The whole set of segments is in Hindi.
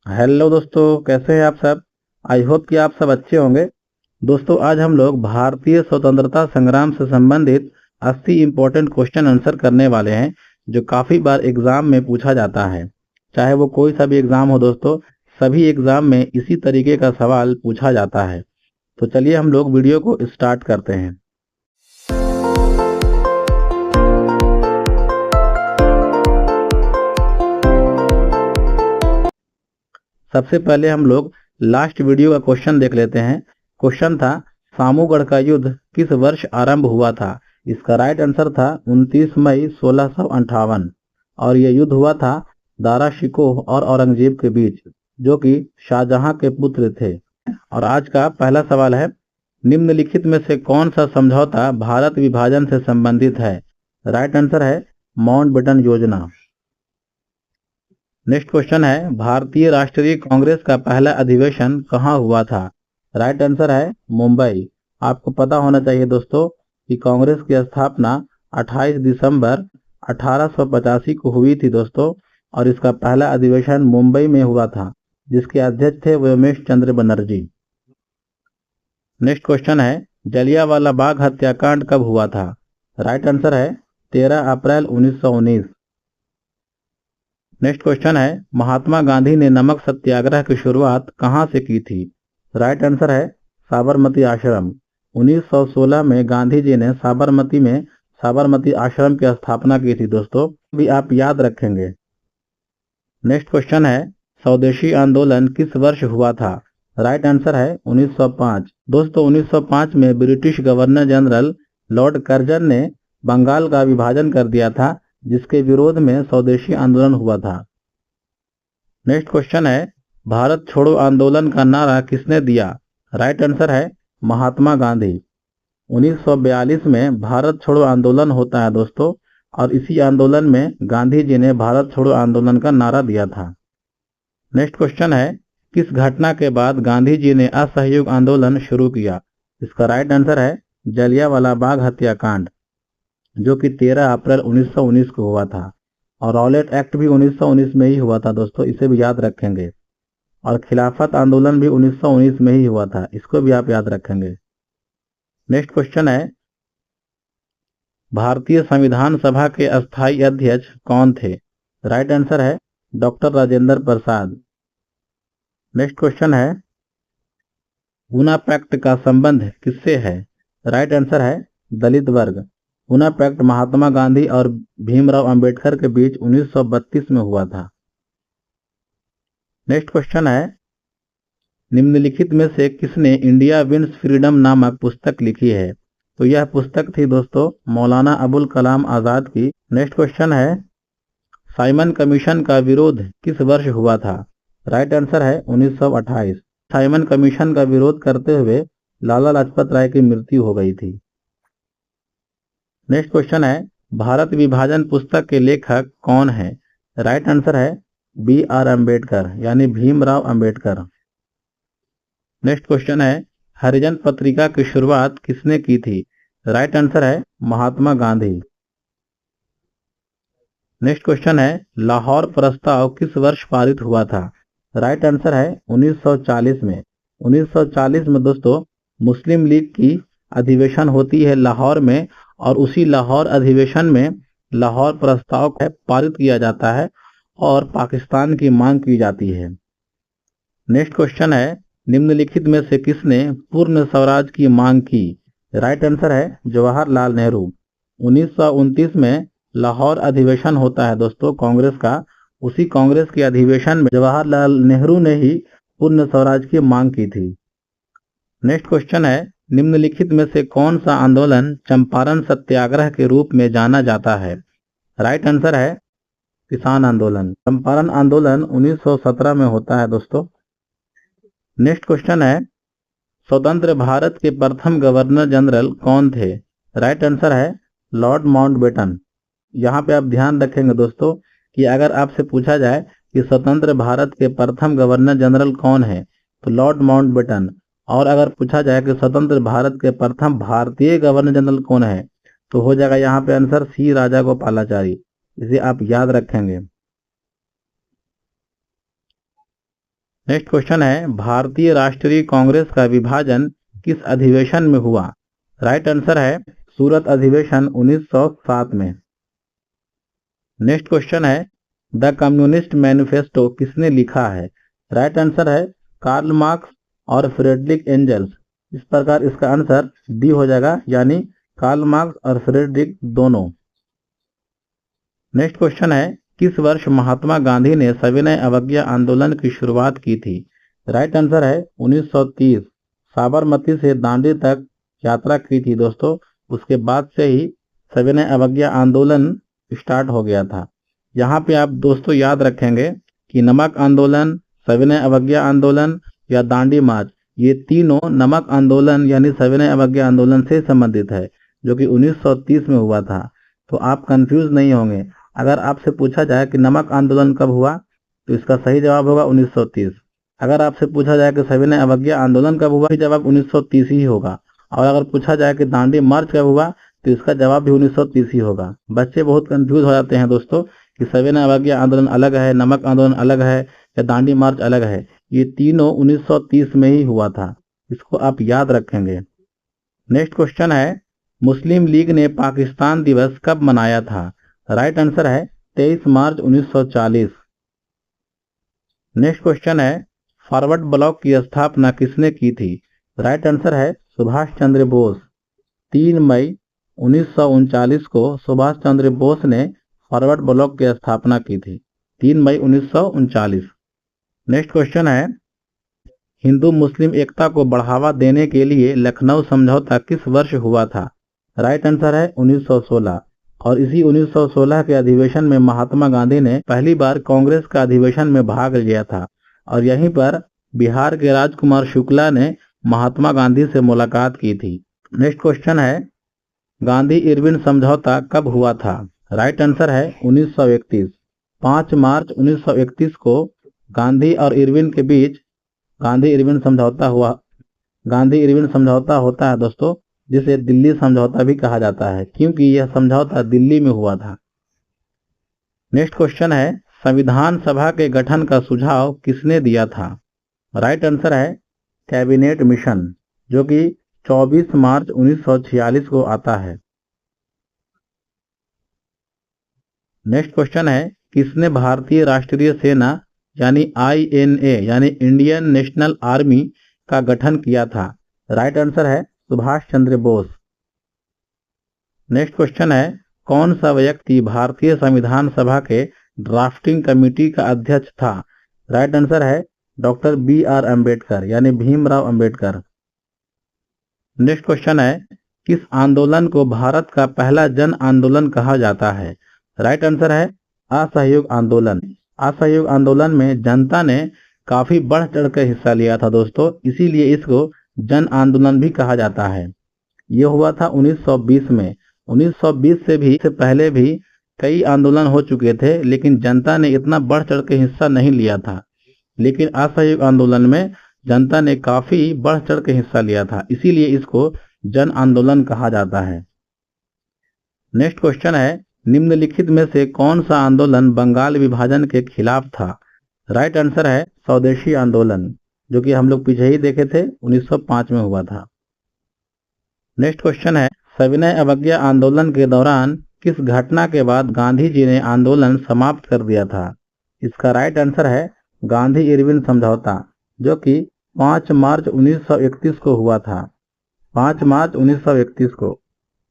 हेलो दोस्तों, कैसे हैं आप सब। आई होप कि आप सब अच्छे होंगे। दोस्तों, आज हम लोग भारतीय स्वतंत्रता संग्राम से संबंधित 80 इम्पोर्टेंट क्वेश्चन आंसर करने वाले हैं, जो काफ़ी बार एग्ज़ाम में पूछा जाता है। चाहे वो कोई सा भी एग्ज़ाम हो दोस्तों, सभी एग्ज़ाम में इसी तरीके का सवाल पूछा जाता है। तो चलिए हम लोग वीडियो को स्टार्ट करते हैं। सबसे पहले हम लोग लास्ट वीडियो का क्वेश्चन देख लेते हैं। क्वेश्चन था, सामूगढ़ का युद्ध किस वर्ष आरंभ हुआ था। इसका राइट आंसर था 29 मई 1658 और यह युद्ध हुआ था दारा शिकोह और औरंगजेब के बीच, जो कि शाहजहां के पुत्र थे। और आज का पहला सवाल है, निम्नलिखित में से कौन सा समझौता भारत विभाजन से संबंधित है। राइट आंसर है माउंटबेटन योजना। नेक्स्ट क्वेश्चन है, भारतीय राष्ट्रीय कांग्रेस का पहला अधिवेशन कहाँ हुआ था। राइट आंसर है मुंबई। आपको पता होना चाहिए दोस्तों कि कांग्रेस की स्थापना 28 दिसंबर 1885 को हुई थी दोस्तों, और इसका पहला अधिवेशन मुंबई में हुआ था, जिसके अध्यक्ष थे व्योमेश चंद्र बनर्जी। नेक्स्ट क्वेश्चन है, जलियांवाला बाग हत्याकांड कब हुआ था। राइट आंसर है 13 अप्रैल 1919। नेक्स्ट क्वेश्चन है, महात्मा गांधी ने नमक सत्याग्रह की शुरुआत कहां से की थी। राइट आंसर है साबरमती आश्रम। 1916 में गांधी जी ने साबरमती में साबरमती आश्रम की स्थापना की थी दोस्तों, भी आप याद रखेंगे। नेक्स्ट क्वेश्चन है, स्वदेशी आंदोलन किस वर्ष हुआ था। राइट आंसर है 1905। दोस्तों, 1905 में British governor general Lord Curzon ने बंगाल का विभाजन कर दिया था, जिसके विरोध में स्वदेशी आंदोलन हुआ था। नेक्स्ट क्वेश्चन है, भारत छोड़ो आंदोलन का नारा किसने दिया। राइट आंसर है महात्मा गांधी। 1942 में भारत छोड़ो आंदोलन होता है दोस्तों, और इसी आंदोलन में गांधी जी ने भारत छोड़ो आंदोलन का नारा दिया था। नेक्स्ट क्वेश्चन है, किस घटना के बाद गांधी जी ने असहयोग आंदोलन शुरू किया। इसका राइट आंसर है जलियांवाला बाग हत्याकांड, जो कि 13 अप्रैल 1919 को हुआ था। और रॉलेट एक्ट भी 1919 में ही हुआ था दोस्तों, इसे भी याद रखेंगे। और खिलाफत आंदोलन भी 1919 में ही हुआ था, इसको भी आप याद रखेंगे। नेक्स्ट क्वेश्चन है, भारतीय संविधान सभा के अस्थायी अध्यक्ष कौन थे। राइट आंसर है doctor Rajendra Prasad. Next question है, ऊना पैक्ट का संबंध किससे है। राइट आंसर है दलित वर्ग। ऊना पैक्ट महात्मा गांधी और भीमराव अंबेडकर के बीच 1932 में हुआ था। नेक्स्ट क्वेश्चन है, निम्नलिखित में से किसने इंडिया विंस फ्रीडम नामक पुस्तक लिखी है। तो यह पुस्तक थी दोस्तों मौलाना अबुल कलाम आजाद की। नेक्स्ट क्वेश्चन है, साइमन कमीशन का विरोध किस वर्ष हुआ था। राइट आंसर है 1928। साइमन कमीशन का विरोध करते हुए लाला लाजपत राय की मृत्यु हो गई थी। नेक्स्ट क्वेश्चन है, भारत विभाजन पुस्तक के लेखक कौन है। राइट आंसर है B.R. अम्बेडकर, यानी भीमराव अंबेडकर। नेक्स्ट क्वेश्चन है, हरिजन पत्रिका की शुरुआत किसने की थी। राइट आंसर है महात्मा गांधी। नेक्स्ट क्वेश्चन है, लाहौर प्रस्ताव किस वर्ष पारित हुआ था। राइट आंसर है 1940 में। 1940 में दोस्तों मुस्लिम लीग की अधिवेशन होती है लाहौर में, और उसी लाहौर अधिवेशन में लाहौर प्रस्ताव पारित किया जाता है और पाकिस्तान की मांग की जाती है। नेक्स्ट क्वेश्चन है, निम्नलिखित में से किसने पूर्ण स्वराज की मांग की। राइट आंसर है जवाहरलाल नेहरू। 1929 में लाहौर अधिवेशन होता है दोस्तों कांग्रेस का, उसी कांग्रेस के अधिवेशन में जवाहरलाल नेहरू ने ही पूर्ण स्वराज की मांग की थी। नेक्स्ट क्वेश्चन है, निम्नलिखित में से कौन सा आंदोलन चंपारण सत्याग्रह के रूप में जाना जाता है। राइट आंसर है किसान आंदोलन। चंपारण आंदोलन 1917 में होता है दोस्तों। नेक्स्ट क्वेश्चन है, स्वतंत्र भारत के प्रथम गवर्नर जनरल कौन थे। राइट आंसर है लॉर्ड माउंटबेटन। यहाँ पे आप ध्यान रखेंगे दोस्तों कि अगर आपसे पूछा जाए कि स्वतंत्र भारत के प्रथम गवर्नर जनरल कौन है, तो लॉर्ड माउंटबेटन। और अगर पूछा जाए कि स्वतंत्र भारत के प्रथम भारतीय गवर्नर जनरल कौन है, तो हो जाएगा यहाँ पे आंसर सी राजागोपालाचारी। इसे आप याद रखेंगे। नेक्स्ट क्वेश्चन है, भारतीय राष्ट्रीय कांग्रेस का विभाजन किस अधिवेशन में हुआ? राइट आंसर है सूरत अधिवेशन 1907 में। नेक्स्ट क्वेश्चन है, द कम्युनिस्ट मैनिफेस्टो किसने लिखा है? राइट आंसर है कार्ल मार्क्स और फ्रेडरिक एंजल्स। इस प्रकार इसका आंसर डी हो जाएगा, यानी कार्ल मार्क्स और फ्रेडरिक दोनों। नेक्स्ट क्वेश्चन है, किस वर्ष महात्मा गांधी ने सविनय अवज्ञा आंदोलन की शुरुआत की थी? राइट आंसर है 1930। साबरमती से दांडी तक यात्रा की थी दोस्तों, उसके बाद से ही सविनय अवज्ञा आंदोलन स्टार्ट हो गया था। यहाँ पे आप दोस्तों याद रखेंगे कि नमक आंदोलन, सविनय अवज्ञा आंदोलन या दांडी मार्च, ये तीनों नमक आंदोलन यानी सविनय अवज्ञा आंदोलन से संबंधित है, जो कि 1930 में हुआ था। तो आप कंफ्यूज नहीं होंगे। अगर आपसे पूछा जाए कि नमक आंदोलन कब हुआ, तो इसका सही जवाब होगा 1930। अगर आपसे पूछा जाए कि सविनय अवज्ञा आंदोलन कब हुआ, जवाब 1930 ही होगा। और अगर पूछा जाए कि दांडी मार्च कब हुआ, तो इसका जवाब भी 1930 ही होगा। बच्चे बहुत कंफ्यूज हो जाते हैं दोस्तों कि सविनय अवज्ञा आंदोलन अलग है, नमक आंदोलन अलग है या दांडी मार्च अलग है। ये तीनों 1930 में ही हुआ था, इसको आप याद रखेंगे। नेक्स्ट क्वेश्चन है, मुस्लिम लीग ने पाकिस्तान दिवस कब मनाया था? राइट आंसर है 23 मार्च 1940। नेक्स्ट क्वेश्चन है, फॉरवर्ड ब्लॉक की स्थापना किसने की थी? राइट आंसर है सुभाष चंद्र बोस। 3 मई 1939 को सुभाष चंद्र बोस ने फॉरवर्ड ब्लॉक की स्थापना की थी, 3 मई 1939। नेक्स्ट क्वेश्चन है, हिंदू मुस्लिम एकता को बढ़ावा देने के लिए लखनऊ समझौता किस वर्ष हुआ था? राइट आंसर है 1916। और इसी 1916 के अधिवेशन में महात्मा गांधी ने पहली बार कांग्रेस का अधिवेशन में भाग लिया था, और यहीं पर बिहार के राजकुमार शुक्ला ने महात्मा गांधी से मुलाकात की थी। नेक्स्ट क्वेश्चन है, गांधी इरविन समझौता कब हुआ था? राइट आंसर है 1931। 5 मार्च 1931 को गांधी और इरविन के बीच गांधी इरविन समझौता हुआ। गांधी इरविन समझौता होता है दोस्तों, जिसे दिल्ली समझौता भी कहा जाता है, क्योंकि यह समझौता दिल्ली में हुआ था। नेक्स्ट क्वेश्चन है, संविधान सभा के गठन का सुझाव किसने दिया था? राइट आंसर है कैबिनेट मिशन, जो कि 24 मार्च 1946 को आता है। नेक्स्ट क्वेश्चन है, किसने भारतीय राष्ट्रीय सेना यानी INA यानी इंडियन नेशनल आर्मी का गठन किया था? राइट आंसर है सुभाष चंद्र बोस। नेक्स्ट क्वेश्चन है, कौन सा व्यक्ति भारतीय संविधान सभा के ड्राफ्टिंग कमेटी का अध्यक्ष था? राइट आंसर है डॉक्टर BR अम्बेडकर यानी भीमराव अम्बेडकर। नेक्स्ट क्वेश्चन है, किस आंदोलन को भारत का पहला जन आंदोलन कहा जाता है? राइट आंसर है असहयोग आंदोलन। असहयोग आंदोलन में जनता ने काफी बढ़ चढ़ कर हिस्सा लिया था दोस्तों, इसीलिए इसको जन आंदोलन भी कहा जाता है। यह हुआ था 1920 में। 1920 से पहले भी कई आंदोलन हो चुके थे, लेकिन जनता ने इतना बढ़ चढ़ के हिस्सा नहीं लिया था। लेकिन असहयोग आंदोलन में जनता ने काफी बढ़ चढ़ के हिस्सा लिया था, इसीलिए इसको जन आंदोलन कहा जाता है। नेक्स्ट क्वेश्चन है, निम्नलिखित में से कौन सा आंदोलन बंगाल विभाजन के खिलाफ था? राइट आंसर है स्वदेशी आंदोलन, जो कि हम लोग पीछे ही देखे थे, 1905 में हुआ था। नेक्स्ट क्वेश्चन है, सविनय अवज्ञा आंदोलन के दौरान किस घटना के बाद गांधी जी ने आंदोलन समाप्त कर दिया था? इसका राइट आंसर है गांधी इरविन समझौता, जो कि 5 मार्च 1931 को हुआ था। 5 मार्च 1931 को।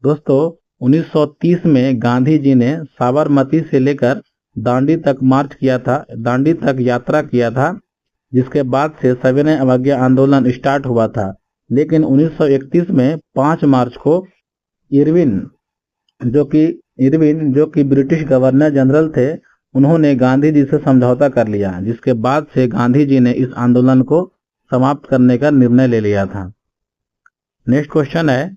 दोस्तों 1930 में गांधी जी ने साबरमती से लेकर दांडी तक मार्च किया था, दांडी तक यात्रा किया था, जिसके बाद से सविनय अवज्ञा आंदोलन स्टार्ट हुआ था। लेकिन 1931 में 5 मार्च को इरविन जो कि ब्रिटिश गवर्नर जनरल थे, उन्होंने गांधी जी से समझौता कर लिया, जिसके बाद से गांधी जी ने इस आंदोलन को समाप्त करने का निर्णय ले लिया था। नेक्स्ट क्वेश्चन है,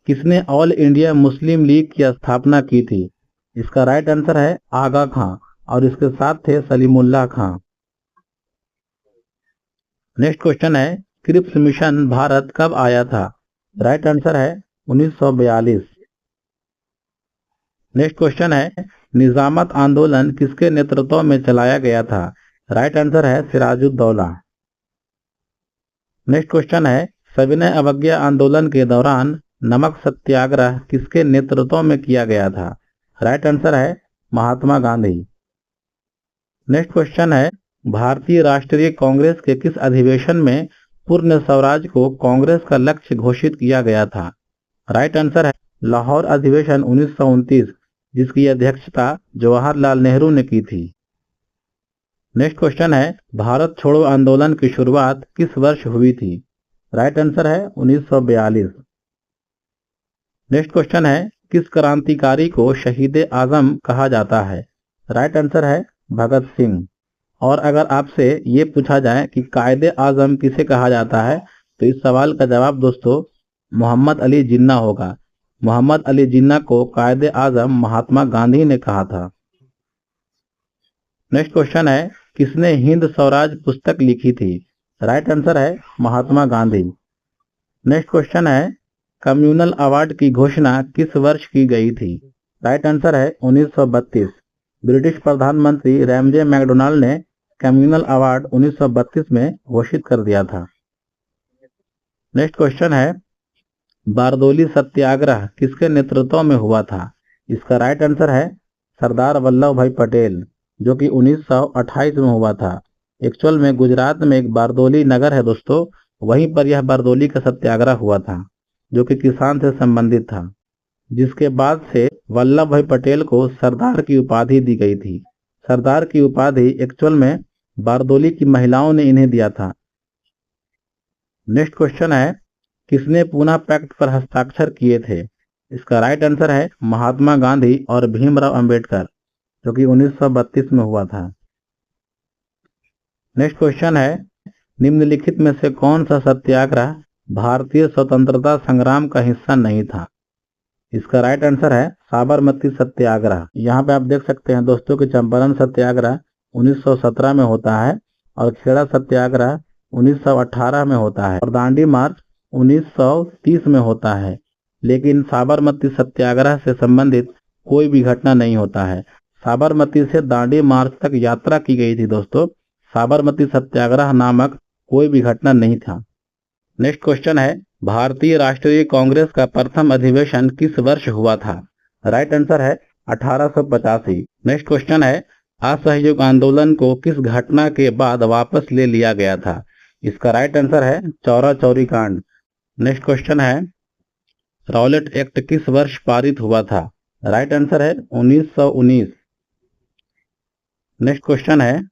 किसने ऑल इंडिया मुस्लिम लीग की स्थापना की थी? इसका राइट आंसर है आगा खां, और इसके साथ थे सलीमुल्लाह खां। नेक्स्ट क्वेश्चन है, क्रिप्स मिशन भारत कब आया था? राइट आंसर है 1942। नेक्स्ट क्वेश्चन है, निजामत आंदोलन किसके नेतृत्व में चलाया गया था? राइट आंसर है सिराजुद्दौला। नेक्स्ट क्वेश्चन है, सविनय अवज्ञा आंदोलन के दौरान नमक सत्याग्रह किसके नेतृत्व में किया गया था? राइट आंसर है महात्मा गांधी। नेक्स्ट क्वेश्चन है, भारतीय राष्ट्रीय कांग्रेस के किस अधिवेशन में पूर्ण स्वराज को कांग्रेस का लक्ष्य घोषित किया गया था? राइट आंसर है लाहौर अधिवेशन 1929, जिसकी अध्यक्षता जवाहरलाल नेहरू ने की थी। नेक्स्ट क्वेश्चन है, भारत छोड़ो आंदोलन की शुरुआत किस वर्ष हुई थी? राइट आंसर है 1942। नेक्स्ट क्वेश्चन है, किस क्रांतिकारी को शहीद आजम कहा जाता है? राइट आंसर है भगत सिंह। और अगर आपसे ये पूछा जाए कि कायदे आजम किसे कहा जाता है, तो इस सवाल का जवाब दोस्तों मोहम्मद अली जिन्ना होगा। मोहम्मद अली जिन्ना को कायदे आजम महात्मा गांधी ने कहा था। नेक्स्ट क्वेश्चन है, किसने हिंद स्वराज पुस्तक लिखी थी? राइट आंसर है महात्मा गांधी। नेक्स्ट क्वेश्चन है, कम्युनल अवार्ड की घोषणा किस वर्ष की गई थी? राइट आंसर है 1932। ब्रिटिश प्रधानमंत्री रैमजे मैकडोनाल्ड ने कम्युनल अवार्ड 1932 में घोषित कर दिया था। नेक्स्ट क्वेश्चन है, बारदोली सत्याग्रह किसके नेतृत्व में हुआ था? इसका राइट आंसर है सरदार वल्लभ भाई पटेल, जो कि 1928 में हुआ था। एक्चुअल में गुजरात में एक बारदोली नगर है दोस्तों, वहीं पर यह बारदोली का सत्याग्रह हुआ था, जो कि किसान से संबंधित था, जिसके बाद से वल्लभ भाई पटेल को सरदार की उपाधि दी गई थी। सरदार की उपाधि एक्चुअल में बारदोली की महिलाओं ने इन्हें दिया था। नेक्स्ट क्वेश्चन है, किसने पूना पैक्ट पर हस्ताक्षर किए थे? इसका राइट आंसर है महात्मा गांधी और भीमराव अंबेडकर, जो कि 1932 में हुआ था। नेक्स्ट क्वेश्चन है, निम्नलिखित में से कौन सा सत्याग्रह भारतीय स्वतंत्रता संग्राम का हिस्सा नहीं था? इसका राइट आंसर है साबरमती सत्याग्रह। यहाँ पे आप देख सकते हैं दोस्तों कि चंपारण सत्याग्रह 1917 में होता है और खेड़ा सत्याग्रह 1918 में होता है और दांडी मार्च 1930 में होता है, लेकिन साबरमती सत्याग्रह से संबंधित कोई भी घटना नहीं होता है। साबरमती से दांडी मार्च तक यात्रा की गई थी दोस्तों, साबरमती सत्याग्रह नामक कोई भी घटना नहीं था। नेक्स्ट क्वेश्चन है, भारतीय राष्ट्रीय कांग्रेस का प्रथम अधिवेशन किस वर्ष हुआ था? राइट आंसर है 1885। नेक्स्ट क्वेश्चन है, असहयोग आंदोलन को किस घटना के बाद वापस ले लिया गया था? इसका राइट आंसर है चौरा चौरी कांड। नेक्स्ट क्वेश्चन है, रॉलेट एक्ट किस वर्ष पारित हुआ था? राइट आंसर है 1919। नेक्स्ट क्वेश्चन है,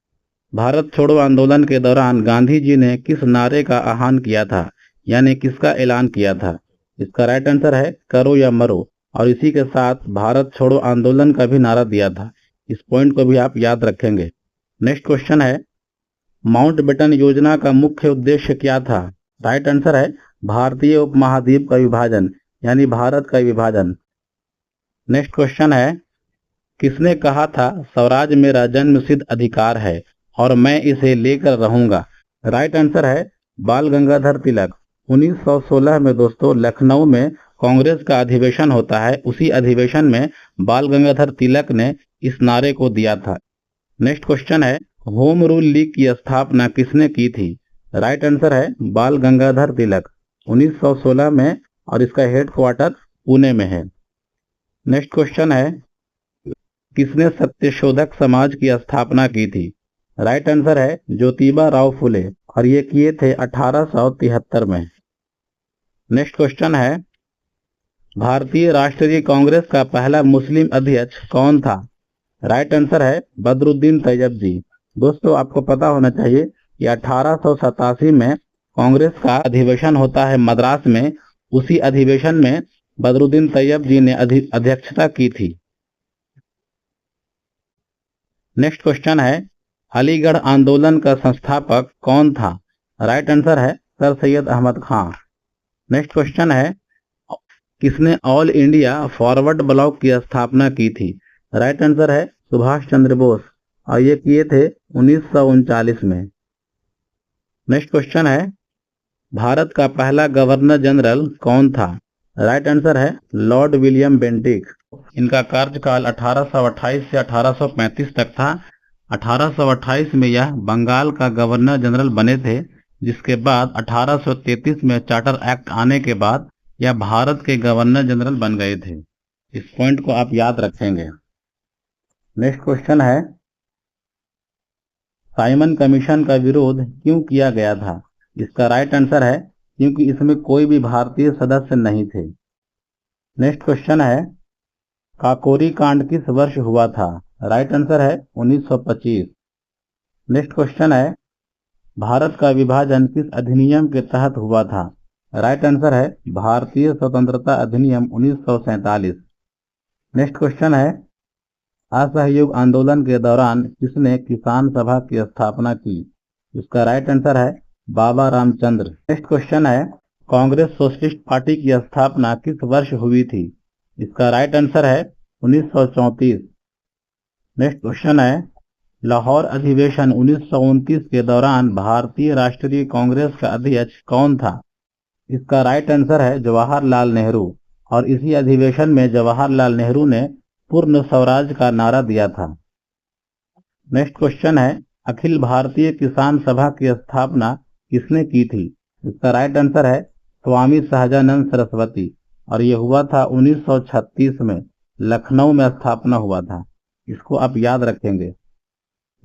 भारत छोड़ो आंदोलन के दौरान गांधी जी ने किस नारे का आह्वान किया था, यानी किसका ऐलान किया था? इसका राइट आंसर है करो या मरो, और इसी के साथ भारत छोड़ो आंदोलन का भी नारा दिया था। इस पॉइंट को भी आप याद रखेंगे। नेक्स्ट क्वेश्चन है, माउंटबेटन योजना का मुख्य उद्देश्य क्या था? राइट आंसर है भारतीय उपमहाद्वीप का विभाजन, यानी भारत का विभाजन। नेक्स्ट क्वेश्चन है, किसने कहा था स्वराज मेरा जन्मसिद्ध अधिकार है और मैं इसे लेकर रहूंगा? राइट आंसर है बाल गंगाधर तिलक। 1916 में दोस्तों लखनऊ में कांग्रेस का अधिवेशन होता है, उसी अधिवेशन में बाल गंगाधर तिलक ने इस नारे को दिया था। नेक्स्ट क्वेश्चन है, होम रूल लीग की स्थापना किसने की थी? राइट आंसर है बाल गंगाधर तिलक 1916 में, और इसका हेडक्वार्टर पुणे में है। नेक्स्ट क्वेश्चन है, किसने सत्यशोधक समाज की स्थापना की थी? राइट आंसर है ज्योतिबा राव फुले, और ये किए थे 1873 में। नेक्स्ट क्वेश्चन है, भारतीय राष्ट्रीय कांग्रेस का पहला मुस्लिम अध्यक्ष कौन था? राइट आंसर है बदरुद्दीन तैयब जी। दोस्तों आपको पता होना चाहिए कि 1887 में कांग्रेस का अधिवेशन होता है मद्रास में, उसी अधिवेशन में बदरुद्दीन तैयब जी ने अध्यक्षता की थी। नेक्स्ट क्वेश्चन है, अलीगढ़ आंदोलन का संस्थापक कौन था? राइट आंसर है सर सैयद अहमद खां। नेक्स्ट क्वेश्चन है, किसने ऑल इंडिया फॉरवर्ड ब्लॉक की स्थापना की थी? राइट आंसर है सुभाष चंद्र बोस, और ये किए थे 1939 में। नेक्स्ट क्वेश्चन है, भारत का पहला गवर्नर जनरल कौन था? राइट आंसर है लॉर्ड विलियम बेंटिक। इनका कार्यकाल 1828 से 1835 तक था। 1828 में यह बंगाल का गवर्नर जनरल बने थे, जिसके बाद 1833 में चार्टर एक्ट आने के बाद यह भारत के गवर्नर जनरल बन गए थे। इस पॉइंट को आप याद रखेंगे। नेक्स्ट क्वेश्चन है, साइमन कमीशन का विरोध क्यों किया गया था? इसका राइट आंसर है क्योंकि इसमें कोई भी भारतीय सदस्य नहीं थे। नेक्स्ट क्वेश्चन है, काकोरी कांड किस वर्ष हुआ था? राइट आंसर है 1925। नेक्स्ट क्वेश्चन है, भारत का विभाजन किस अधिनियम के तहत हुआ था? राइट आंसर है भारतीय स्वतंत्रता अधिनियम 1947। नेक्स्ट क्वेश्चन है, असहयोग आंदोलन के दौरान किसने किसान सभा की स्थापना की? इसका राइट आंसर है बाबा रामचंद्र। नेक्स्ट क्वेश्चन है, कांग्रेस सोशलिस्ट पार्टी की स्थापना किस वर्ष हुई थी? इसका राइट आंसर है 1934। नेक्स्ट क्वेश्चन है, लाहौर अधिवेशन 1929 के दौरान भारतीय राष्ट्रीय कांग्रेस का अध्यक्ष कौन था? इसका राइट आंसर है जवाहरलाल नेहरू, और इसी अधिवेशन में जवाहरलाल नेहरू ने पूर्ण स्वराज का नारा दिया था। नेक्स्ट क्वेश्चन है, अखिल भारतीय किसान सभा की स्थापना किसने की थी? इसका राइट आंसर है स्वामी सहजानंद सरस्वती, और यह हुआ था 1936 में, लखनऊ में स्थापना हुआ था। इसको आप याद रखेंगे।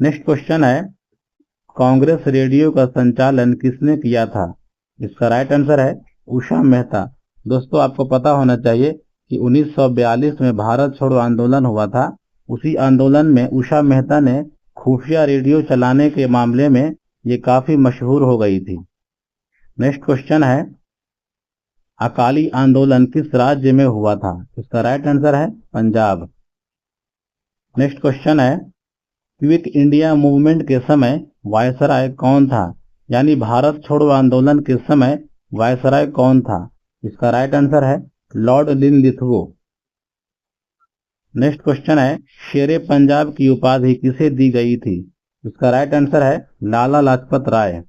नेक्स्ट क्वेश्चन है, कांग्रेस रेडियो का संचालन किसने किया था? इसका राइट आंसर है उषा मेहता। दोस्तों, आपको पता होना चाहिए कि 1942 में भारत छोड़ो आंदोलन हुआ था। उसी आंदोलन में उषा मेहता ने खुफिया रेडियो चलाने के मामले में ये काफी मशहूर हो गई थी। नेक्स्ट क्वेश्चन है, अकाली आंदोलन किस राज्य में हुआ था? इसका राइट आंसर है पंजाब। नेक्स्ट क्वेश्चन है, क्विट इंडिया मूवमेंट के समय वायसराय कौन था? यानी भारत छोड़ो आंदोलन के समय वायसराय कौन था? इसका राइट आंसर है लॉर्ड लिनलिथगो। नेक्स्ट क्वेश्चन है, शेरे पंजाब की उपाधि किसे दी गई थी? इसका राइट आंसर है लाला लाजपत राय।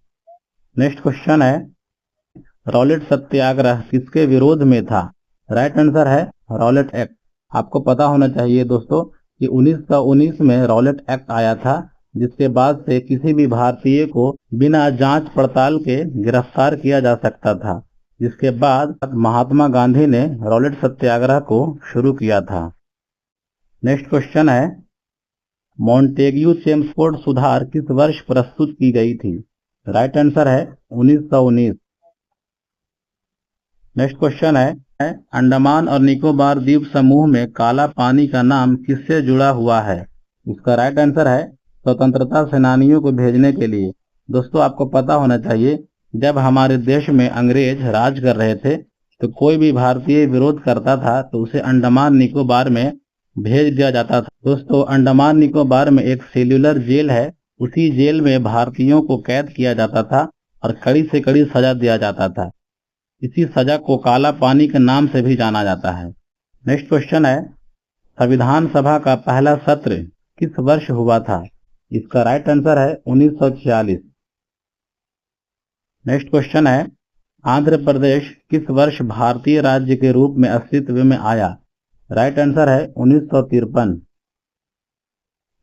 नेक्स्ट क्वेश्चन है, रॉलेट सत्याग्रह किसके विरोध में था? राइट आंसर है रॉलेट एक्ट। आपको पता होना चाहिए दोस्तों कि 1919 में रॉलेट एक्ट आया था, जिसके बाद से किसी भी भारतीय को बिना जांच पड़ताल के गिरफ्तार किया जा सकता था, जिसके बाद महात्मा गांधी ने रॉलेट सत्याग्रह को शुरू किया था। नेक्स्ट क्वेश्चन है, मॉन्टेग्यू चेम्सफोर्ड सुधार किस वर्ष प्रस्तुत की गई थी? राइट आंसर है 1919। नेक्स्ट क्वेश्चन है, अंडमान और निकोबार द्वीप समूह में काला पानी का नाम किससे जुड़ा हुआ है? इसका राइट आंसर है स्वतंत्रता सेनानियों को भेजने के लिए। दोस्तों, आपको पता होना चाहिए, जब हमारे देश में अंग्रेज राज कर रहे थे तो कोई भी भारतीय विरोध करता था तो उसे अंडमान निकोबार में भेज दिया जाता था। दोस्तों, अंडमान निकोबार में एक सेल्युलर जेल है, उसी जेल में भारतीयों को कैद किया जाता था और कड़ी से कड़ी सजा दिया जाता था। इसी सजा को काला पानी के नाम से भी जाना जाता है। नेक्स्ट क्वेश्चन है, संविधान सभा का पहला सत्र किस वर्ष हुआ था? इसका राइट आंसर है 1946। नेक्स्ट क्वेश्चन है, आंध्र प्रदेश किस वर्ष भारतीय राज्य के रूप में अस्तित्व में आया? राइट आंसर है 1953।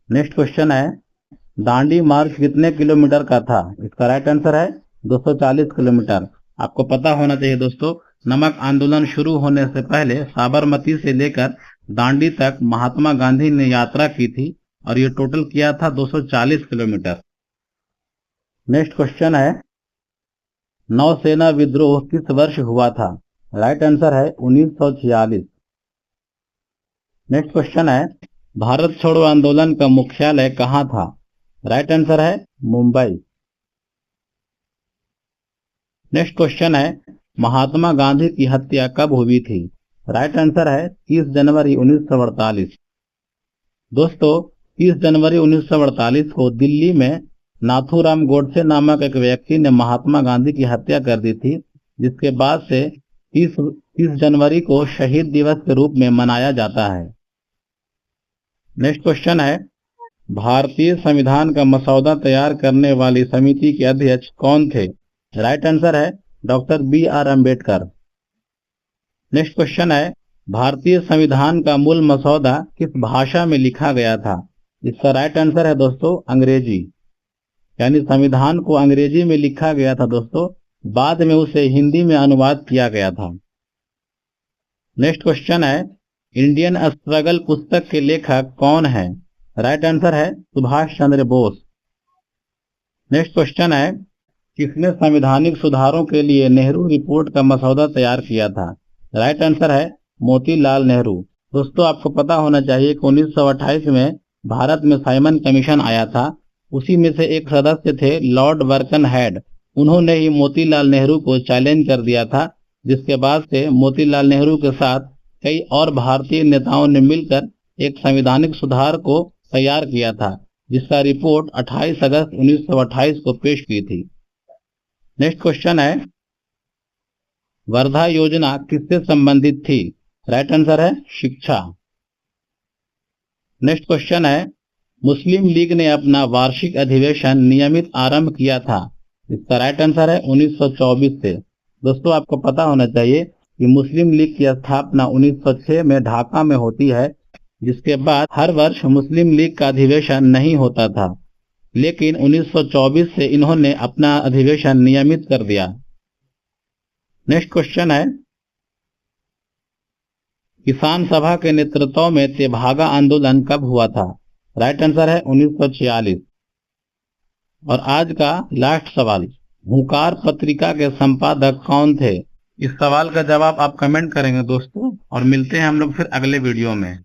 नेक्स्ट क्वेश्चन है, दांडी मार्च कितने किलोमीटर का था? इसका राइट आंसर है 240 किलोमीटर। आपको पता होना चाहिए दोस्तों, नमक आंदोलन शुरू होने से पहले साबरमती से लेकर दांडी तक महात्मा गांधी ने यात्रा की थी और ये टोटल किया था 240 किलोमीटर। नेक्स्ट क्वेश्चन है, नौसेना विद्रोह किस वर्ष हुआ था? राइट आंसर है 1946। नेक्स्ट क्वेश्चन है, भारत छोड़ो आंदोलन का मुख्यालय कहाँ था? राइट आंसर है मुंबई। नेक्स्ट क्वेश्चन है, महात्मा गांधी की हत्या कब हुई थी? राइट आंसर है 30 जनवरी 1948। दोस्तों, 30 जनवरी 1948 को दिल्ली में नाथूराम गोडसे नामक एक व्यक्ति ने महात्मा गांधी की हत्या कर दी थी, जिसके बाद से 30 जनवरी को शहीद दिवस के रूप में मनाया जाता है। नेक्स्ट क्वेश्चन है, भारतीय संविधान का मसौदा तैयार करने वाली समिति के अध्यक्ष कौन थे? राइट आंसर है doctor BR Ambedkar. Next question है, भारतीय संविधान का मूल मसौदा किस भाषा में लिखा गया था? इसका राइट आंसर है दोस्तों अंग्रेजी। यानी संविधान को अंग्रेजी में लिखा गया था दोस्तों, बाद में उसे हिंदी में अनुवाद किया गया था। नेक्स्ट क्वेश्चन है, इंडियन स्ट्रगल पुस्तक के लेखक कौन है? राइट आंसर है सुभाष चंद्र बोस। नेक्स्ट क्वेश्चन है, किसने संवैधानिक सुधारों के लिए नेहरू रिपोर्ट का मसौदा तैयार किया था? राइट आंसर है मोतीलाल नेहरू। दोस्तों आपको पता होना चाहिए कि 1928 में भारत में साइमन कमीशन आया था। उसी में से एक सदस्य थे लॉर्ड बर्कनहेड। उन्होंने ही मोतीलाल नेहरू को चैलेंज कर दिया था, जिसके बाद से मोतीलाल नेहरू के साथ कई और भारतीय नेताओं ने मिलकर एक संवैधानिक सुधार को तैयार किया था, जिसका रिपोर्ट 28 अगस्त 1928 को पेश की थी। नेक्स्ट क्वेश्चन है, वर्धा योजना किससे संबंधित थी? राइट आंसर है शिक्षा। नेक्स्ट क्वेश्चन है, मुस्लिम लीग ने अपना वार्षिक अधिवेशन नियमित आरंभ किया था। इसका राइट आंसर है 1924 से। दोस्तों आपको पता होना चाहिए कि मुस्लिम लीग की स्थापना 1906 में ढाका में होती है, जिसके बाद हर वर्ष मुस्लिम लीग का अधिवेशन नहीं होता था, लेकिन 1924 से इन्होंने अपना अधिवेशन नियमित कर दिया। नेक्स्ट क्वेश्चन है, किसान सभा के नेतृत्व में तेभागा आंदोलन कब हुआ था? राइट आंसर है 1946। और आज का लास्ट सवाल, हुंकार पत्रिका के संपादक कौन थे? इस सवाल का जवाब आप कमेंट करेंगे दोस्तों, और मिलते हैं हम लोग फिर अगले वीडियो में।